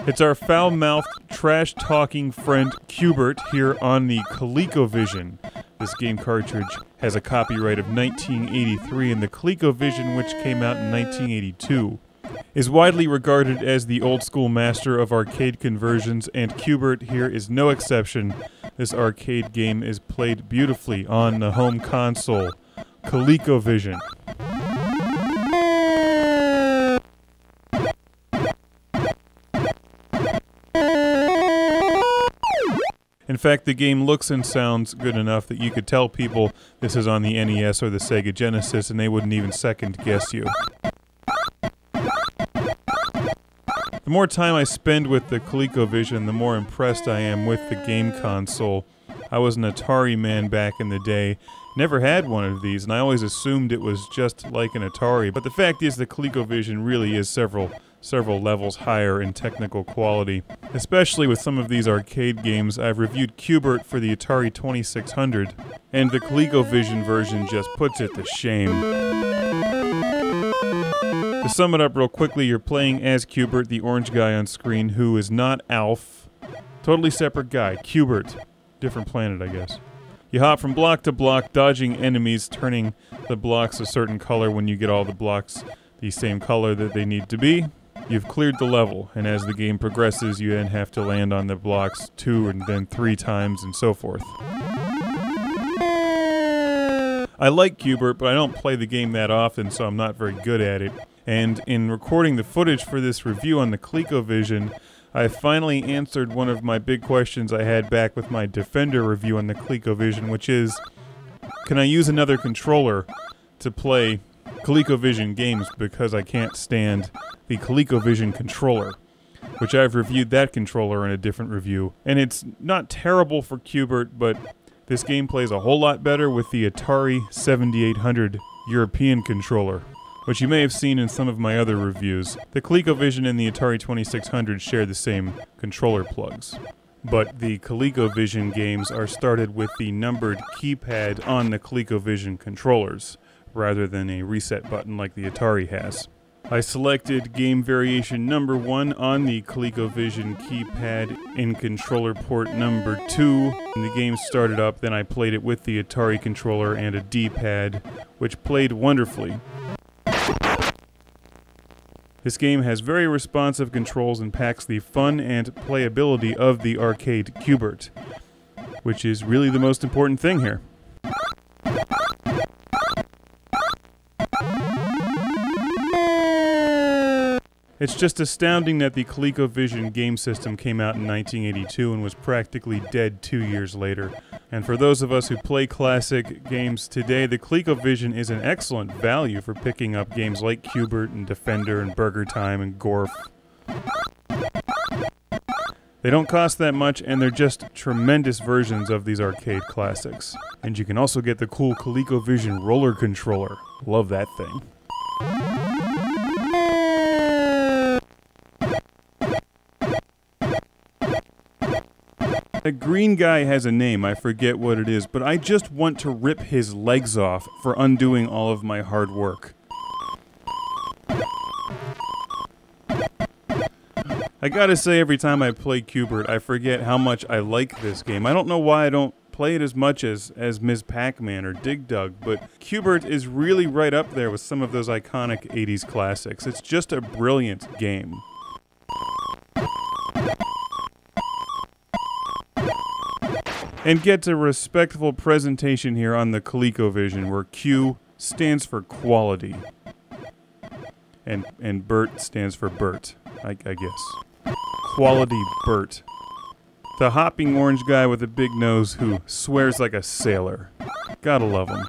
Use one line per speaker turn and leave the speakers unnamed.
It's our foul-mouthed, trash-talking friend QBert here on the ColecoVision. This game cartridge has a copyright of 1983, and the ColecoVision, which came out in 1982, is widely regarded as the old-school master of arcade conversions, and QBert here is no exception. This arcade game is played beautifully on the home console, ColecoVision. In fact, the game looks and sounds good enough that you could tell people this is on the NES or the Sega Genesis and they wouldn't even second guess you. The more time I spend with the ColecoVision, the more impressed I am with the game console. I was an Atari man back in the day, never had one of these, and I always assumed it was just like an Atari, but the fact is the ColecoVision really is several levels higher in technical quality. Especially with some of these arcade games. I've reviewed QBert for the Atari 2600, and the ColecoVision version just puts it to shame. To sum it up real quickly, you're playing as QBert, the orange guy on screen, who is not Alf. Totally separate guy. QBert. Different planet, I guess. You hop from block to block, dodging enemies, turning the blocks a certain color when you get all the blocks the same color that they need to be. You've cleared the level, and as the game progresses, you then have to land on the blocks 2 and then 3 times, and so forth. I like QBert, but I don't play the game that often, so I'm not very good at it. And in recording the footage for this review on the ColecoVision, I finally answered one of my big questions I had back with my Defender review on the ColecoVision, which is, can I use another controller to play ColecoVision games, because I can't stand the ColecoVision controller, which I've reviewed that controller in a different review. And it's not terrible for QBert, but this game plays a whole lot better with the Atari 7800 European controller, which you may have seen in some of my other reviews. The ColecoVision and the Atari 2600 share the same controller plugs. But the ColecoVision games are started with the numbered keypad on the ColecoVision controllers, rather than a reset button like the Atari has. I selected game variation number 1 on the ColecoVision keypad in controller port number 2. And the game started up, then I played it with the Atari controller and a D-pad, which played wonderfully. This game has very responsive controls and packs the fun and playability of the arcade QBert, which is really the most important thing here. It's just astounding that the ColecoVision game system came out in 1982 and was practically dead 2 years later. And for those of us who play classic games today, the ColecoVision is an excellent value for picking up games like QBert and Defender and Burger Time and Gorf. They don't cost that much, and they're just tremendous versions of these arcade classics. And you can also get the cool ColecoVision roller controller. Love that thing. The green guy has a name, I forget what it is, but I just want to rip his legs off for undoing all of my hard work. I gotta say, every time I play QBert, I forget how much I like this game. I don't know why I don't play it as much as Ms. Pac-Man or Dig Dug, but QBert is really right up there with some of those iconic 80s classics. It's just a brilliant game. And get a respectable presentation here on the ColecoVision, where Q stands for quality. And Bert stands for Bert, I guess. Quality Bert. The hopping orange guy with a big nose who swears like a sailor. Gotta love him.